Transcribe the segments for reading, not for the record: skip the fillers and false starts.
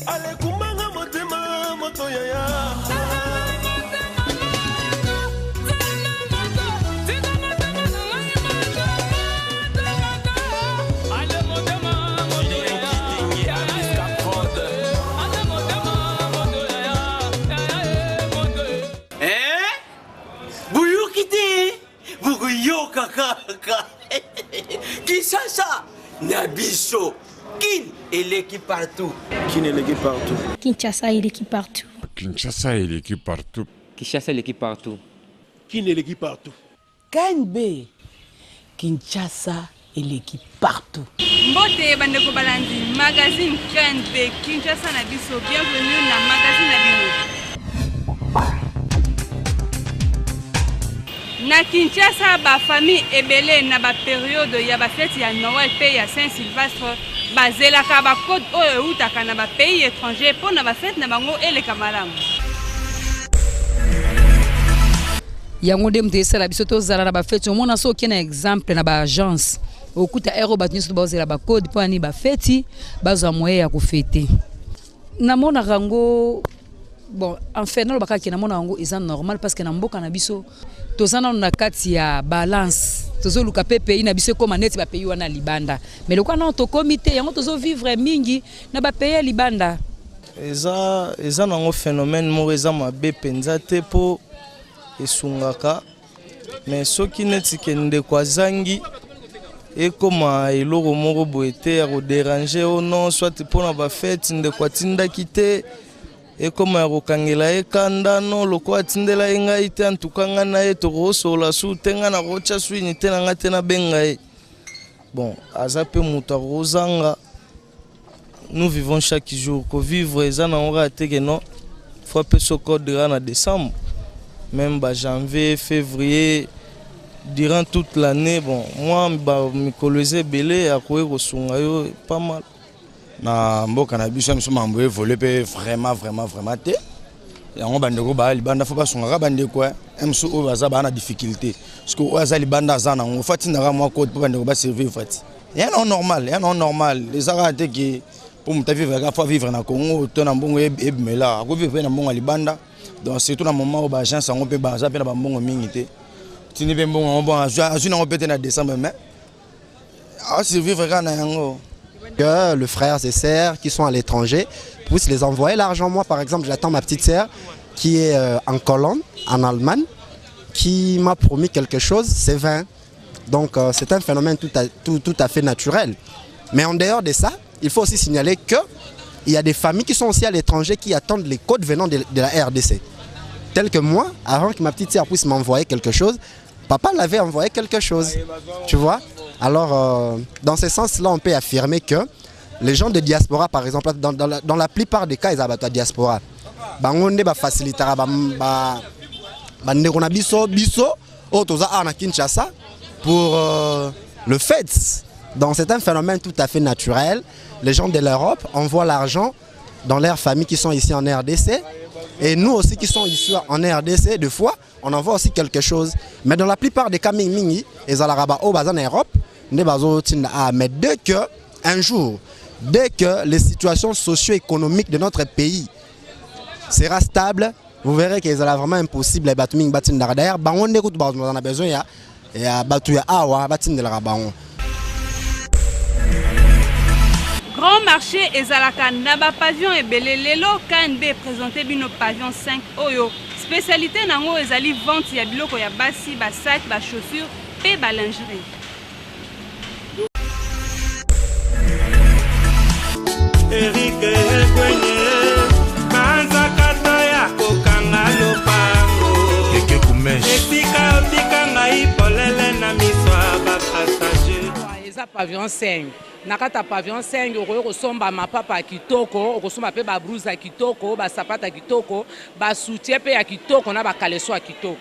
Ale kumanga motema moto yaya. Kinshasa, Nabiso, Kin et l'équipe partout. Kin et l'équipe partout. Kinshasa et l'équipe partout. Kinshasa et l'équipe partout. Kinshasa et l'équipe partout. Kin et l'équipe partout. KNB. Kinshasa et l'équipe partout. Mbote bandeko balandi magazine KNB Kinshasa na biso, bienvenue na magazine na bino. Na Kinshasa ba famille ebele na ba période ya ba fête ya Noël pe ya Saint-Sylvestre bazelaka ba code oyo utaka na ba pays étranger pour na ba fête na bango eleka malamu. Yango dem de sala biso to zala na ba fête omona so kena exemple na ba agence okuta aéro ba nyusu ba zela ba code po ani ba fête bazwa moye ya ko fêter. Na mona rango bon en fait na lobaka kena mona rango eza normal parce que na mboka na biso tozana na kati ya balance tozo luka pepe na biso comme net ba pays wana libanda mais le kana to comité yango tozo vivre mingi na ba pays libanda eza nango phénomène mo eza mabe penza te po esungaka mais soki neti kende kwa zangi ekoma eloko moko boete ya ko déranger o non soit pona ba fête nde kwa tinda kite ekoma ya kokangela ekanda no loko atindela engai te antukanga na ye tokosola su tenga na kocha swini te na ngate na benga ye bon aza pe muta rozanga. Nous vivons chaque jour ko vivre eza na ora te que non faut pe so code en décembre même ba janvier février durant toute l'année. Bon moi ba mi koleze belé a ko sunga yo pas mal na mboka na biso miso mambo évoluer pe vraiment te yango bandeko ba libanda faut pas songa bandeko emso o baza ba na difficulté parce que o aza libanda za na ngo fati na moi code pour bandeko ba servir fati ya non normal les arate qui pour muta vivre ga faut vivre na Congo to na mbongo ebimela ko vivre na mbongo libanda donc c'est tout na moment o ba agence ngo pe ba za pe na mbongo mingi te tini pe mbongo bon azu na ngo pe na décembre mais a survivre ga na yango. Que le frère et sœurs qui sont à l'étranger puissent les envoyer l'argent. Moi par exemple j'attends ma petite sœur qui est en Cologne, en Allemagne, qui m'a promis quelque chose, c'est 20. Donc c'est un phénomène tout à fait naturel. Mais en dehors de ça, il faut aussi signaler qu'il y a des familles qui sont aussi à l'étranger qui attendent les codes venant de la RDC. Tel que moi, avant que ma petite sœur puisse m'envoyer quelque chose, papa l'avait envoyé quelque chose, tu vois. Alors, dans ce sens-là, on peut affirmer que les gens de diaspora, par exemple, dans la plupart des cas, ils ont la diaspora. Bangonde ba facilitera ba ndekona biso o toza na Kinshasa pour le fait. Donc c'est un phénomène tout à fait naturel. Les gens de l'Europe envoient l'argent dans leurs familles qui sont ici en RDC. Et nous aussi qui sommes ici en RDC, des fois, on envoie aussi quelque chose. Mais dans la plupart des cas, mingi, ils ont au bazar en Europe. Mais dès que les situations socio-économiques de notre pays sera stable, vous verrez qu'il est vraiment impossible de battre d'ailleurs, on a besoin de battre Grand marché ezalaka na ba pavillon ebele lelo KNB présenté bino pavillon 5 oyo spécialité nango ezali vente ya biloko ya basi ba sac ba chaussures pe ba lingerie. Eric Kwenye kanza kata ya kokanga lopango eke kumesh esika otika ngai polele na miswa ba passager eza pavillon 5 nakata pavillon 5 okoyo somba mapapa kitoko okosomba pe ba blouse ya kitoko ba sapata kitoko ba soutien pe ya kitoko na ba kaleso ya kitoko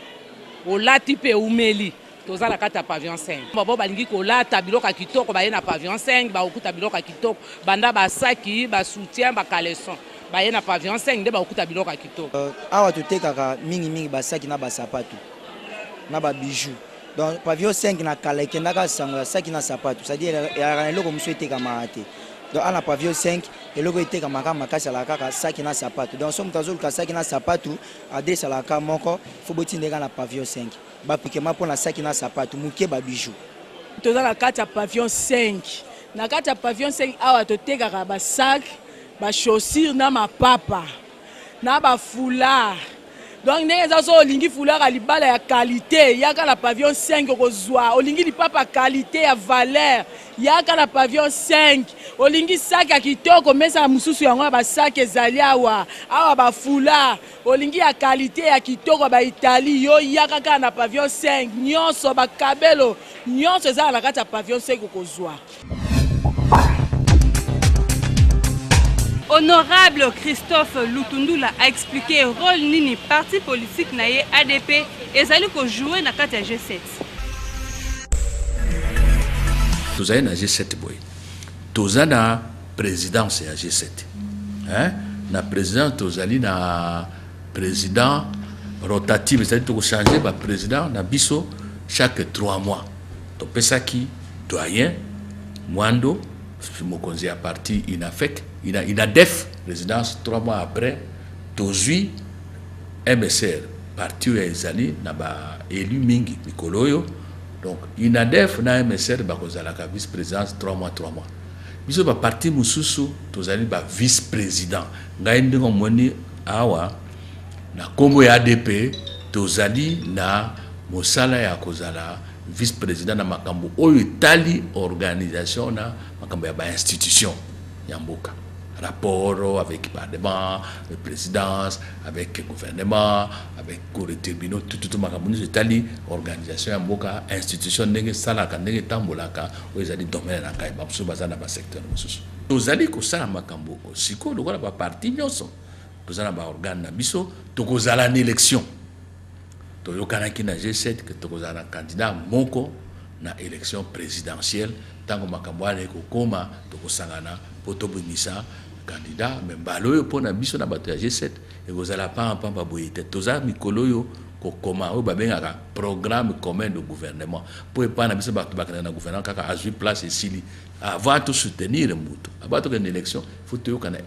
olati pe umeli toza na kata pavillon 5 babo balingi kolata biloko ya kitoko ba ye na pavillon 5 ba okuta biloko ya kitoko banda ba saki ba soutien ba kaleso ba ye na pavillon 5 nde ba okuta biloko ya kitoko awa totekaka mingi ba saki na ba sapatu na ba bijoux. Donc pavillon 5 na kala kendaka sango ya saki na sapatu, c'est-à-dire ya eloko muso eteka maate. Donc ana pavillon 5 eloko eteka makasi ala kaka saki na sapato donc somo tazoluka saki na sapato adresse ala kaka moko fo botindeka na pavillon 5 bapikema mpona saki na sapato muke babijou toza na kati ya pavillon 5 na kati ya pavillon 5 awa totekaka basak bachaussure na mapapa na bafoulard donc ndenge eza so olingi foulard ya libala ya qualité yaka na pavillon 5 okozwa olingi lipapa qualité ya valeur yaka na pavillon 5 olingi sac ya kitoko mesa mususu yango ya basak ezali awa bafoulard olingi ya qualité ya kitoko ba Italie yo yaka kaka na pavillon 5 nyonso bakabelo nyonso eza na kati ya pavillon 5 okozwa. Honorable Christophe Lutundula a expliqué le rôle nini parti politique na ye ADP ezali ko jouer na kati ya G7. Tozali na G7 boy. Toza na présidence ya G7. Hein? Na président tozali na président rotatif, c'est-à-dire to changer ba président na biso chaque 3 mois. To pesaki doyen Mwando mokonzi ya parti inafek INADEF, résidence 3 mois après, Tozui, MSR, parti ya ezali na ba élu mingi mikoloyo. Donc INADEF na MSR ba kozala ka vice-présidence 3 mois. Biso ba parti mususu tozali ba vice-président. Ngai ndingo moni awa na kombo ya ADP tozali na mosala ya kozala vice-président na makambo oyo tali organisation na makambo ya ba institution ya mboka. Rapport avec le Parlement, la présidence, avec le gouvernement, avec les tribunaux, tout makambo tali organisation ya mboka institution ndenge salaka ndenge tambolaka oyo ezali domaine na kai bamusu bazana ba secteur mususu. Tozali ko sala makambo siko lokola ba parti nyonso. Tozana ba organe na biso tokozala na élection. Toyokanaki na G7 que tokozala candidat moko na élection présidentielle tango makambo ale ko koma tokosangana potobimisa candidat mais baloyo pona biso na bato ya G7 et kozala pamba boyete toza mikoloyo ko koma o babengaka programme commun de gouvernement pour pas na biso bato bakana na gouvernement kaka azui place esili avant tout soutenir mutu abato que une élection faut to kana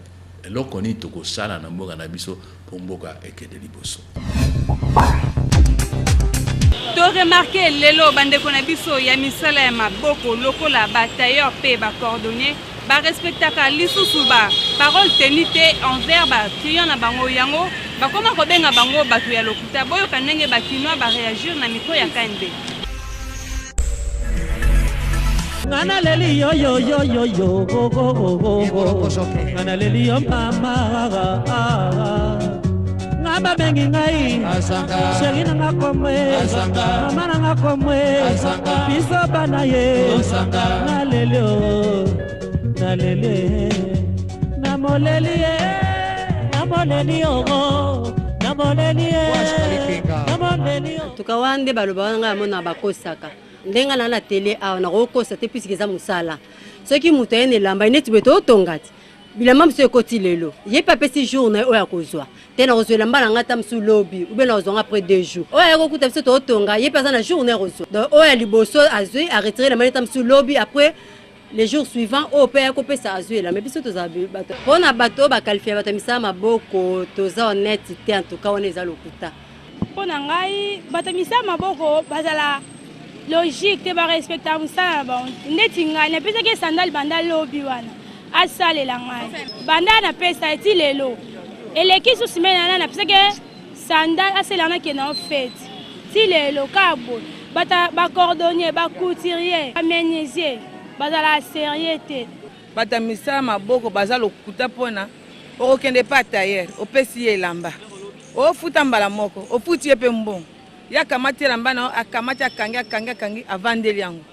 eloko ni tokosala na mboka na biso pour mboka ekende liboso. To remarquer lelo bandeko na biso ya misala ya maboko lokola batailleur pe ba cordonnier ba respectaka lisusu ba parole tenite envers ba client na bango yango ba koma ko benga bango batu ya lokuta boyo kanenge ba kinwa ba réagir na miko ya KNB. Ngana leli yo yo yo yo yo go go go go ngana leli yo mama ngaba bengi ngai sheri na ngakomwe mama na ngakomwe biso bana ye nalele o nalele namoleli ye namoleli o namoleli ye namoleli o tukawande baloba nga mona bakosaka ndenga na télé a na kokosa te puisque za musala soki muto ene lamba neti beto tongati bilamba mso ekoti lelo ye pa pesi journée oya kozwa te na kozwela mbala ngata msu lobby ou bien na kozwa après 2 jours oya kokuta biso to tonga ye pesa na journée kozwa donc oya liboso azwi a retirer la maneta msu lobby après les jours suivants o pe akopesa azwi la mais biso toza bato pona bato ba qualifier bato misala maboko toza honnête te en tout cas on eza lokuta pona ngai bato misala maboko bazala logique te ba respecta musala ba neti ngai na pesa ke sandal banda lobby wana asalela ngai banda na pesa eti lelo eleki susimena na pesa ke sandal aselana ke na fête ti lelo kabo bata ba cordonnier ba couturier ba menuisier bazala sérieux te bata misala maboko bazalo kuta pona okende pa tailleur opesi elamba ofuta mbala moko ofuti epe mbongo ya kamati lamba na akamati akangi avandeli yango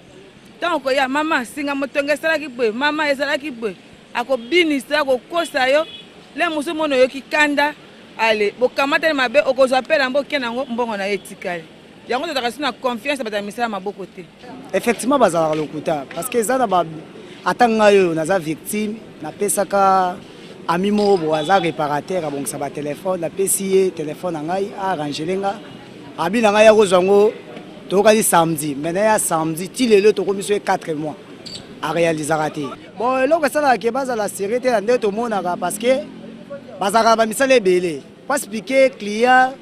donc ya mama singa motonga salaki bwe mama ezalaki bwe akobinisa kokosa yo le musu mono yo kikanda ale bokamata mabe okozwa pela mbo kenango mbongo na etikale yango tozaka sina confiance bata misala maboko te effectivement bazala lokuta parce que ezana ba atanga yo naza victime na pesaka ami mobo aza réparateur abongisa ba téléphone na pesier téléphone ngai arrangelenga abina ngai ya kozwango tokali samedi maintenant ya samedi ti lelo tokomiso 4 mois a réaliser raté bon eloko esalaka ke bazala série te na nde tomonaka parce que bazalaka bamisala ebele po expliquer client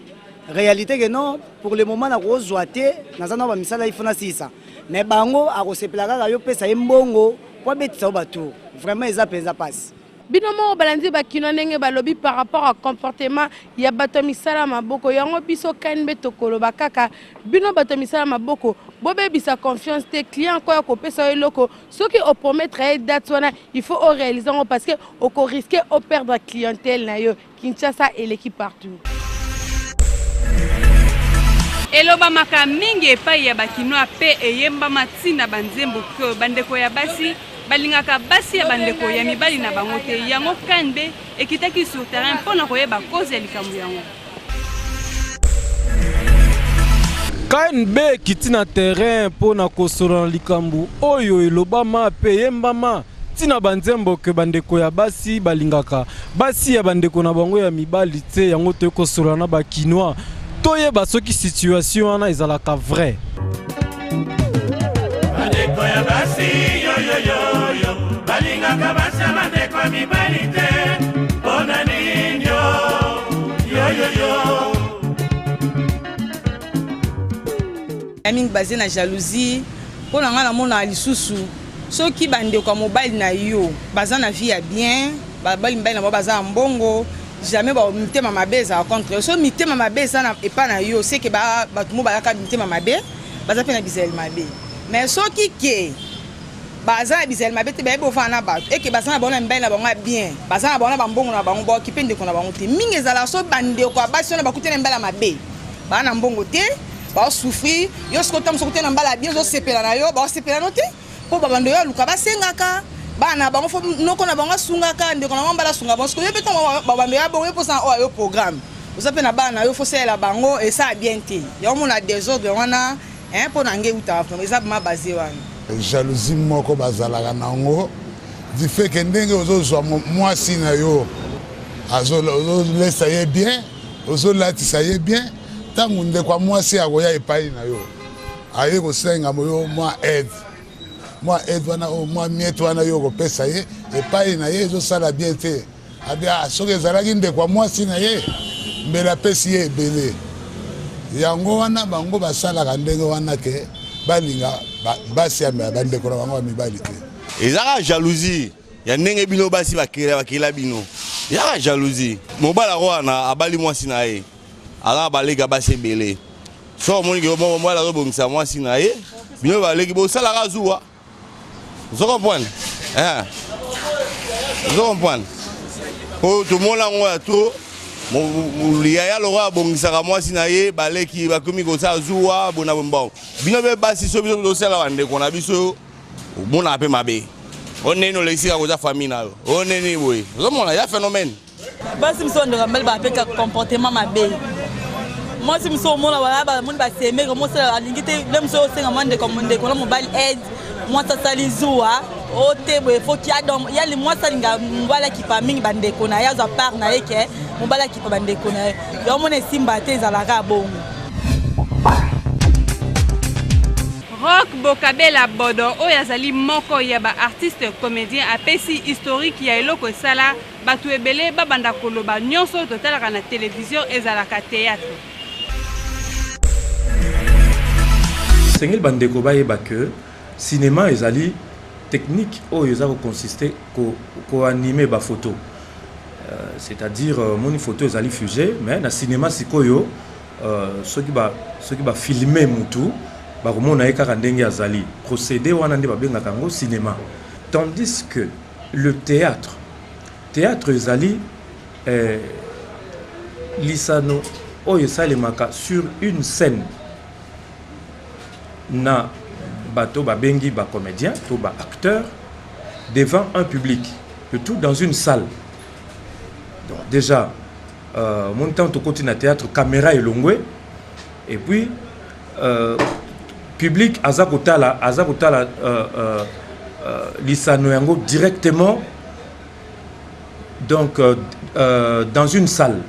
réalité que non pour le moment nakozwa te naza na bamisala ifuna sisa mais bango akosepela kaka yo pesa ye mbongo po abetisa bato vraiment eza mpenza pasi bino moko balandi bakino ndenge balobi par rapport au comportement ya bato misala maboko yango biso KNB tokoloba kaka bino bato misala maboko bobebisa confiance te client koya kopesa eloko soki opromettre ye date wana il faut o réaliser parce que oko risquer o perdre clientèle na yo Kinshasa eleki partout elobamaka mingi epai ya bakinoa pe eyembama ntina banzembo ko bandeko ya basi balingaka basi ya bandeko ya mibali na bango te yango KNB ekitaki sur terrain mpona koyeba cause ya likambo yango KNB ekiti na terrain mpona kosola likambo oyo elobama pe eyembama ntina banzembo ke bandeko ya basi balingaka basi ya bandeko na bango ya mibali te yango tokosola na bakinoa toyeba soki situation wana ezalaka vrai bandeko ya basi yo balingaka basi ya bandeko ya mibali te mpona nini yo mingi basé na jalousie mpona nga namona lisusu soki bandeko ya mobali na yo baza na vie ya bien babali mibali na bango baza na mbongo jamais ba mitema mabe za contre so mitema mabe ça epa na yo c'est que bato mo balaka mitema mabe baza pe na bizel mabe mais soki ke baza bizel mabe te ba ebo fana bato et que baza na bona mbali na bango bien baza na bona bambongo na bango ba kipende ko na bango te mingi ezala so bandeko abasi na bakutena mbala mabe ba na mbongo te ba souffrir yo skota msokute na mbala bien zo sepela na yo ba sepela no te po babando yo luka basengaka bana bango fo noko na bango sungaka ndeko na mbala sunga parce que yo beto babando ya bongo pour ça o programme vous pe na bana yo fo sela bango et ça bien te yo mona désordre wana hein pour nange uta eza ma basé wana jalousie moko bazalaka nango du fait que ndenge ozozwa mwasi na yo azolesa ye bien ozolatisa ye bien tangu ndeko mwasi akoya epai na yo aye kosenga moyo mwa aide moi edwana moi mieto wana yo kopesa ye epai na ye ezosala bien te abia soki ezalaki ndeko mwasi na ye mbela pesi ye ebele yango wana bango basalaka ndenge wana ke balinga basi ya bandeko na bango ya mibali te ezaka jalousie ya ndenge bino basi bakela bino yaka jalousie mobala wana abali mwasi na ye ala balega basi ebele so omoni ke mobala azobongisa mwasi na ye bino baleki bosalaka zuwa vous comprenez? Vous comprenez? Pour tout le monde en trop, il y a le roi bongisaka moi sinaye baleki bakomi ko sa zuwa bona bomba. Bino be basi so biso do sala wande ko na biso bona pe mabe. On est no lesika ko za famille na yo. On est ni boy. Vous mona ya phénomène. Basi mso ndo mbele ba pe comportement mabe. Moi si mso mona wala ba mun ba seme ko mo sala alingite le mso senga mande ko monde ko mobile aide. Moi ça salizoa o tebe faut qu'il y a donc il y a les moi salinga mbala ki pa mingi bandeko na ya za part na yeke mbala ki pa bandeko na yo mone simba te zalaka bongo Rock Bokabela Bodo oyo azali moko ya ba artiste comédien apesi historique ya eloko sala batu ebele babanda koloba nyonso totalaka na télévision ezalaka théâtre Sengel bandeko bayeba que cinéma ezali technique oyo eza consisté ko animer ba photo c'est-à-dire mon photo ezali fugé mais na cinéma sikoyo soki ba filmer mutu ba komona ekaka ndenge azali procédé wana nde babengaka ngo cinéma tandis que le théâtre ezali lisano oyo salemaka sur une scène na bateau babengi ba comédien to ba acteur devant un public le tout dans une salle donc déjà mon temps to côté na théâtre caméra elongwe et puis public azakotala lisano yango directement donc dans une salle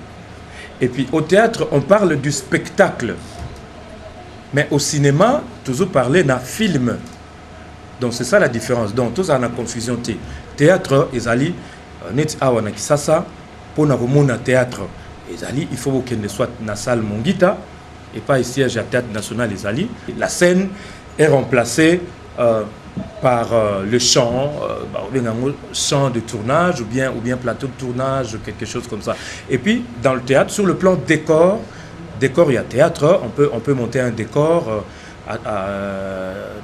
et puis au théâtre on parle du spectacle. Mais au cinéma, toujours parler d'un film. Donc c'est ça la différence. Donc tous en a confusion. Théâtre, ezali, net awana kisasa, pour na romona théâtre, ezali, il faut qu'il ne soit na salle Mongita et pas ici à Théâtre National ezali. La scène est remplacée par le chant, chant de tournage ou bien plateau de tournage, quelque chose comme ça. Et puis dans le théâtre, sur le plan décor, il y a théâtre, on peut monter un décor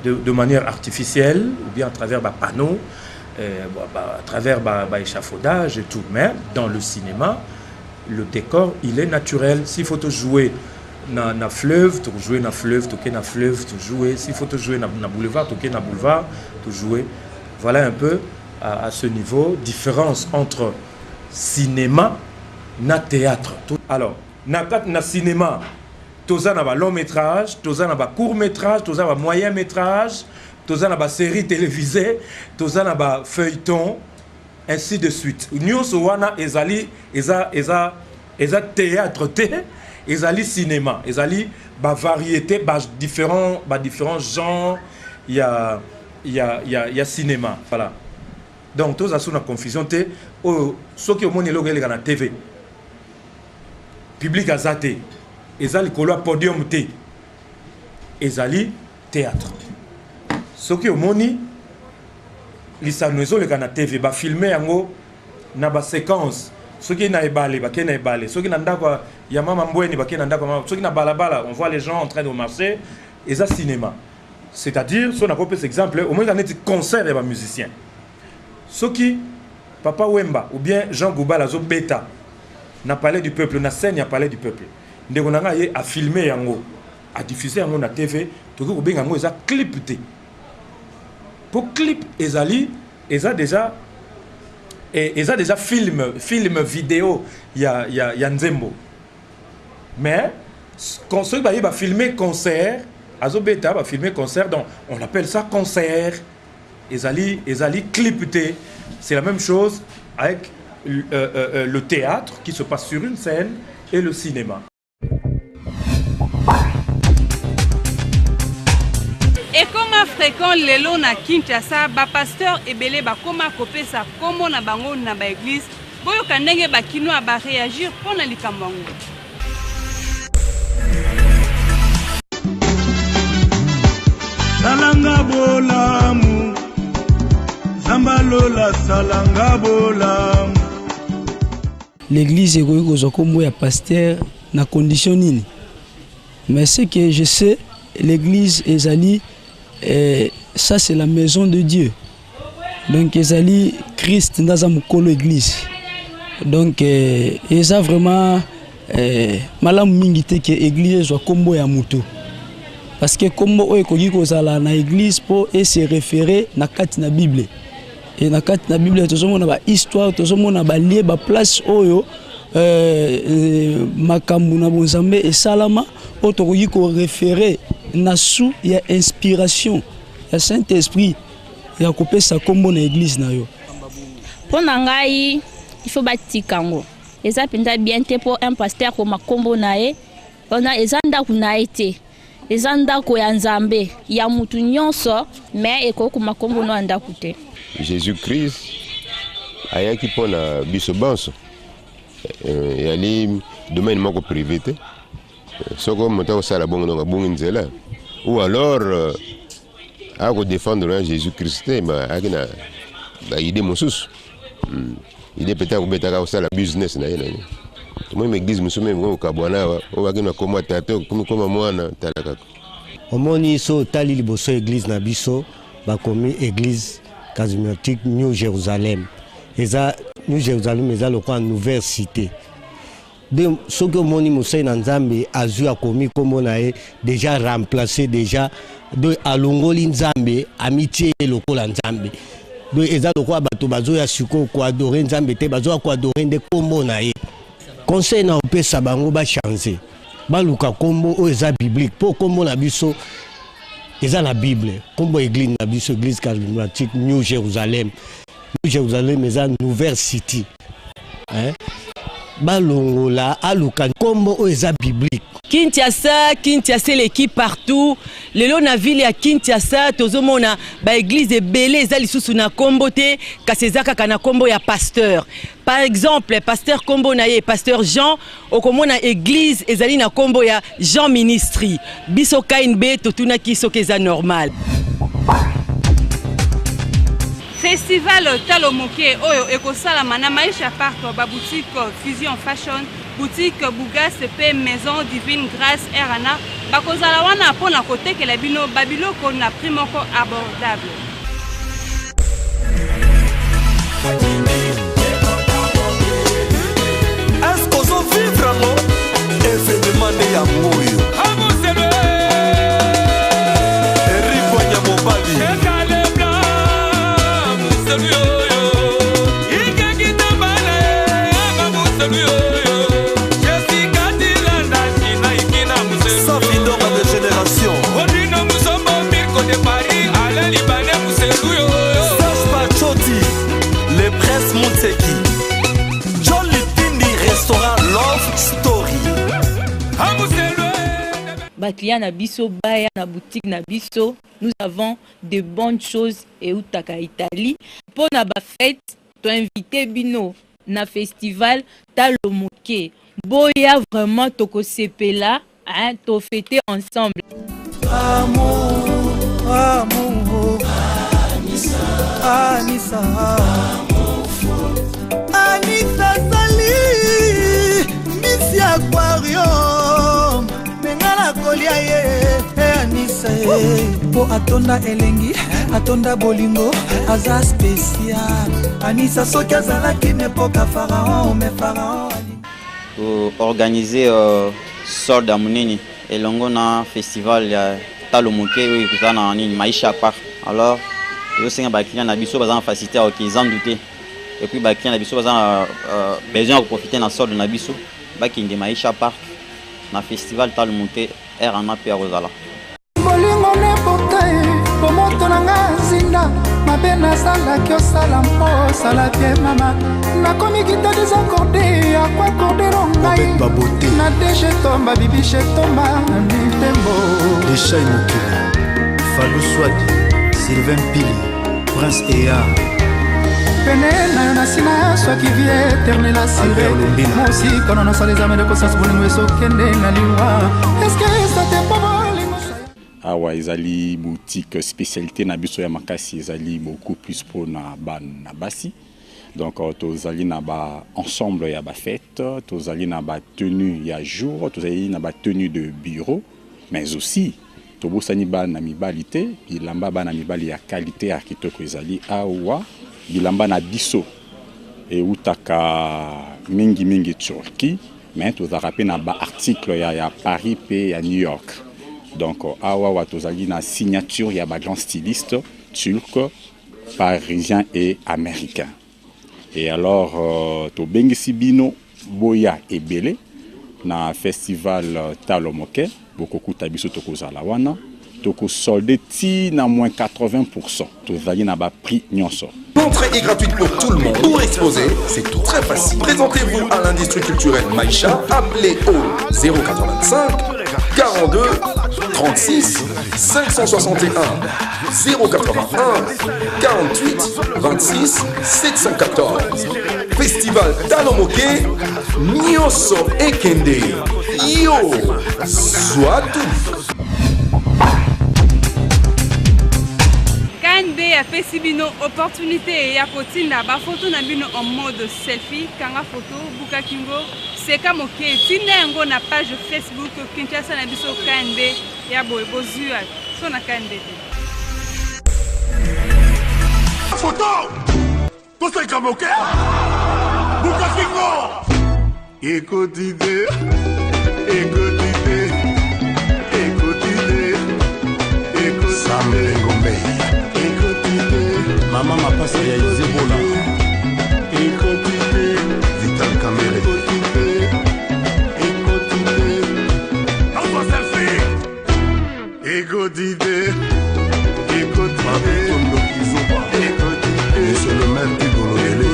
de manière artificielle ou bien à travers panneaux, à travers échafaudage et tout. Mais dans le cinéma, le décor, il est naturel. S'il faut te jouer na fleuve, tu jouer na fleuve, tu na fleuve, tu jouer. S'il faut te jouer na boulevard, tu na boulevard, tu jouer. Voilà un peu à ce niveau différence entre cinéma na théâtre. Alors, na cinéma, toza na long métrage, toza na court métrage, toza na moyen métrage, toza na série télévisée, toza na feuilleton, ainsi de suite. Nyonso wana ezali eza théâtre te, ezali cinéma, ezali variété, différents genres, il y a cinéma, voilà. Donc toza sous la confusion te, ceux qui au monde logo les na TV. Public azate, ezali kolo podium te, ezali théâtre. Ce qui au moni, lisanozo le kana TV ba filmer yango na ba séquence. Ce qui na ebale ba kena ebale, ce qui na ndako ya mama mbweni ba kena ndako mama, ce qui na balabala, on voit les gens en train de marcher, eza cinéma. C'est-à-dire, si on a repris cet exemple, au moins il y a des concerts et des musiciens. Ce qui Papa Wemba ou bien Jean Gouba la zo beta na palais du peuple, na scène ya palais du peuple. Ndeko nanga ye a filmer yango, a diffuser yango na TV, to ko benga yango eza clip te. Pour clip ezali eza déjà film vidéo ya nzembo. Mais quand ceux qui va filmer concert, azobeta va filmer concert, donc on appelle ça concert. Ezali clip te. C'est la même chose avec le théâtre qui se passe sur une scène et le cinéma. Et comme fréquent lelo na Kinshasa, ba pasteur ebele ba koma kopesa komo na bango na ba église, boyo kanenge ba kinoa ba réagir pona likambo ngo. Salanga bolamu, zambalola salanga bolamu. L'église est kozwa kombo ya pasteur na condition nini? Mais ce que je sais, l'église ezali ça c'est la maison de Dieu. Donc ezali Christ ndaza mukolo église. Donc eza vraiment malamu mingi te ke église ezwa kombo ya muto. Parce que kombo oyo ekoki kozala na église po se référer na kati na Bible. Et na kati na Bible tozomona ba histoire, tozomona ba lié ba place oyo makambu na bonzambe et salama oyo tokoki ko référer na sous ya inspiration ya Saint-Esprit ya kopesa kombo na église na yo. Pona ngai il faut batika ngo. Eza penda bien te pour un pasteur ko makombo na ye. Ona ezanda kuna ete. Ezanda ko ya nzambe ya mutu nyonso mais eko ko makombo no anda kute. Jésus-Christ ayaki pona biso banso. Yali domaine moko privé te. Soko moto sala bongo nga bongo nzela. Ou alors à défendre Jésus-Christ mais akina ba idée mosusu. Il est peut-être au bêta au la business na yena. Moi l'église musume ngo kabwana o bakina koma tato comme mwana talaka. Omoni so tali liboso église na biso ba komi église charismatique New Jérusalem. Eza New Jérusalem eza lokwa nouvelle cité. De ce que moni Moussa Nzambe azu akomi kombo na ye déjà remplacé déjà de alongoli Nzambe amitié lokola Nzambe. De eza lokwa bato bazo ya siko ko adorer Nzambe te bazo ko adorer nde kombo na ye. Conseil na opesa bango ba changer. Ba luka kombo o eza biblique pour kombo na biso eza la Bible. Kombo église na biso église charismatique New Jérusalem. New Jérusalem eza nouvelle city. Hein? balongola aluka kombo o eza biblique. Kinshasa l'équipe partout. Lelo na ville ya Kinshasa tozomona ba église ebele eza lisusu na kombo te kasezaka kana kombo ya pasteur. Par exemple, pasteur kombo na ye pasteur Jean okomona église ezali na kombo ya Jean Ministry. Biso KNB totuna kisoke eza normal. Festival Talo Moke oyo ekosalama na Maisha Park ba boutique Fusion Fashion, boutique Bougas pe Maison Divine Grâce Erana bakozala wana pona kotekela bino babiloko na prix moko abordable. Est-ce qu'on s'en vivre non? Événement de Yamoyo. Clients na biso baya na boutique na biso, nous avons de bonnes choses et utaka Italie pour na ba fête to invité bino na festival Talo Moke boya vraiment toko sepela hein to fêter ensemble. Amour amour Anissa Anissa Anissa Sali Miss Aquarium Mengala kolia ye Anissa po atonda elengi atonda bolingo aza spécial Anissa soki azalaki n'epoka pharaon mais pharaon organiser solde ya munene elongo na festival ya Talo Moke oyo kozala na nini Maisha Park. Alors tozosenga baklients na biso baza na facilité okeza ndute et puis baklients na biso baza na besoin de profiter na solde na biso bakende Maisha Park na festival Talo Moke Erana pe Rosala. Bolingo n'epoka pomoto na ngazinda mabena sala kyo sala mpo sala bien mama nakomi kita désacordé à quoi accorder rongai na déje tomba bibi chez tomba na mitembo Deshaï Moukila Fallou Swadi Sylvain Pili Prince Ea pene na nasina soit qui vient éternel assuré moi aussi quand on a ça les amis de conscience pour nous so kende na liwa est-ce que ça te pas awa ezali boutique spécialité na biso ya makasi ezali beaucoup plus pour na basi donc tozali na ba ensemble ya ba fête tozali na ba tenue ya jour tozali na ba tenue de bureau mais aussi tobosani ba na mibalite bilamba ba na mibali ya qualité ya kitoko ezali awa bilamba na biso et utaka mingi Turquie mais tozala pe na ba article ya Paris pe ya New York. Donc, awa tozali na signature ya ba grand styliste turc, parisien et américain. Et alors, to bengisi bino boya ebele na festival Talo Moke, beaucoup tabiso toko zalawana, toko solde ti na moins 80%. Tozali na ba prix nyonso. L'entrée est gratuite pour tout le monde. Pour exposer, c'est tout très facile. Présentez-vous à l'industrie culturelle Maïcha, appelez au 085 42 36 561 081 48 26 714. Festival Talo Moke, Nyoso Ekende. Yo, soit tout. KNB a fait si bino opportunité ya kotinda ba photo na bino en mode selfie kanga photo buka kingo seka moke tinda yango na page Facebook Kinshasa na biso KNB ya boy bozua so na KNB photo to seka moke buka kingo écoutez Maman m'a passé à Zebola. Écoutez, Vital Caméré. Écoutez, envoie selfie. Écoutez, Monsieur le maire du Gololele.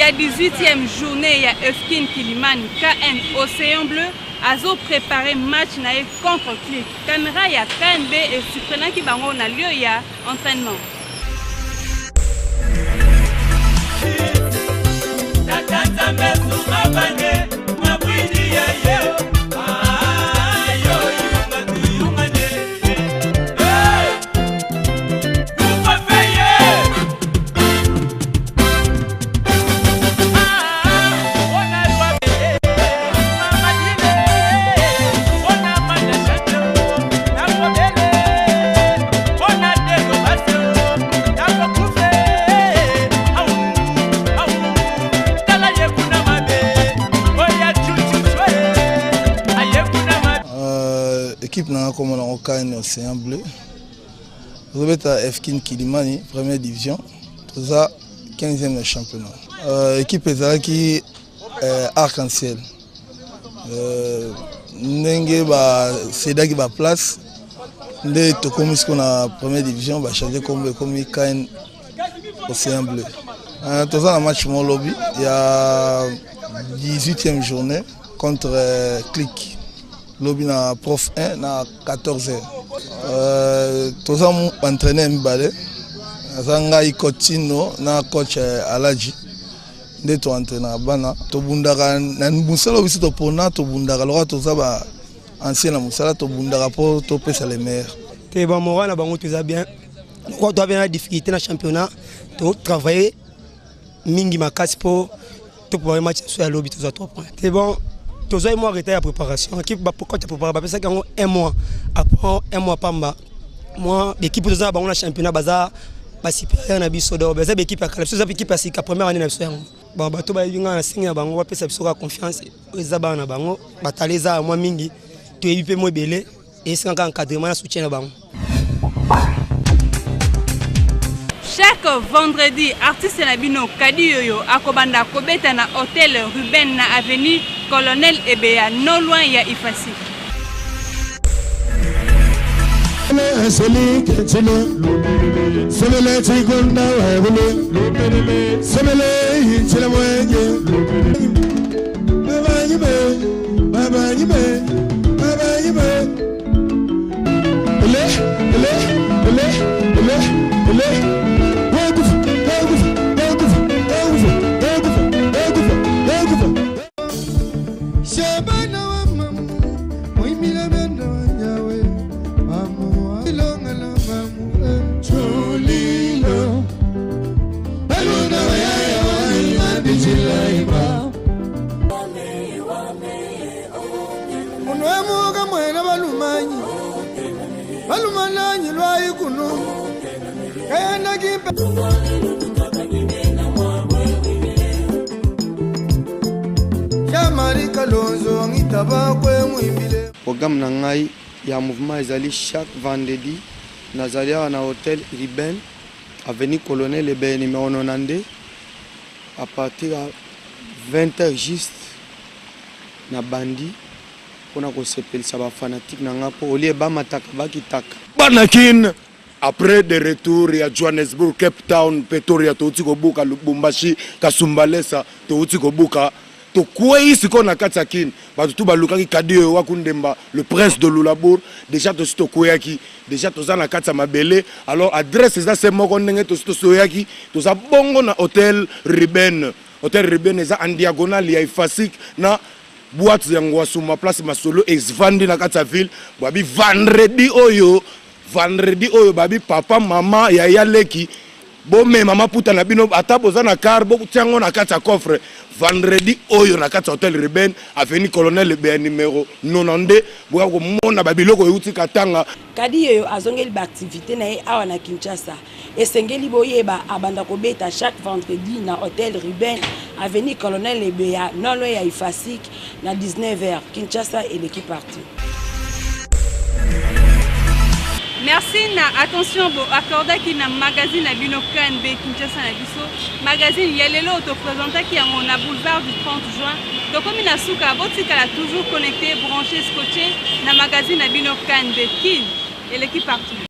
ya 18e journée ya Efkin Kilimani KN Océan Bleu azo préparé match na contre Click. Caméra ya KNB et surprenant qui bango na lieu ya entraînement. L'équipe n'a comme on a un Océan Bleu. Vous êtes à Efkin Kilimani, première division. Tout ça, 15e championnat. L'équipe est qui arc-en-ciel. C'est là qui va place. Dès que comme la première division, va changer comme KN Océan Bleu. Tout ça, dans le match mon lobby, il y a 18e journée contre Click. Lobby na prof 1 na 14h. Tous entraîné Mbale. Zanga Ikotino na coach Alaji. Nde to entraîner bana. To bundaka na musala aussi to pona to bundaka lora to zaba ancien na musala to bundaka pour to pesa les meilleurs. Te ba moral na bango tout bien. Quand tu as bien la difficulté dans championnat, tu travailler mingi makasi pour to pouvoir match sur la lobby tous à 3 points. Te bon. Tous les mois arrêté la préparation. L'équipe va pourquoi tu prépares parce que un mois après un mois pamba. Moi l'équipe de ça on a championnat bazar ba supérieur na biso do bazar équipe à Calypso équipe à sika première année na biso yango. Ba bato ba yinga na singa bango ba pesa biso confiance ezaba na bango bataleza moi mingi to ebipe mo belé et c'est un encadrement na soutien na bango. Chaque vendredi, artiste Nabino Kadi Yoyo akobanda kobeta na hôtel Ruben na avenue Colonel Ebea non loin ya Ifasi. Programme nangai ya mouvement ezali chaque vendredi nazalia na hôtel Riben avenue Colonel Ebea numéro 92 à partir de 20h juste na bandi pona ko sepelisa ba fanatique nanga po olie ba mataka bakitaka Banakin après de retour à Johannesburg, Cape Town, Pretoria, touti kobuka Lubumbashi, Kasumbalesa, touti kobuka to kwei siko na katsakin ba tout ba lukaki kadio wa kundemba le prince de Lulabour déjà to sto kweyaki déjà to za na katsa mabele alors adresse za se moko ndenge to sto soyaki to za bongo na hôtel Riben eza en diagonale ya Ifasik na boîte ya Ngwasuma place Masolo exvandi na katsa ville babi vendredi oyo babi papa mama ya leki bo me mama puta na bino ata boza na car bo tiango na katsa coffre vendredi oyo na katsa hôtel Riben avenue Colonel Ebea numéro 92 bo ko mona babiloko euti katanga Kadi Yoyo azongeli ba activité na ye awa na Kinshasa esengeli boyeba abanda kobeta chaque vendredi na hôtel Riben avenue Colonel Ebea non loin ya Ifasik na 19h Kinshasa et l'équipe partie. Merci na attention bo accorda ki na magazine na bino KNB Kinshasa na biso magazine yelelo auto présenta ki yango na boulevard du 30 juin donc comme na suka botika toujours connecté branché scotché na magazine na bino KNB Kin et l'équipe partout.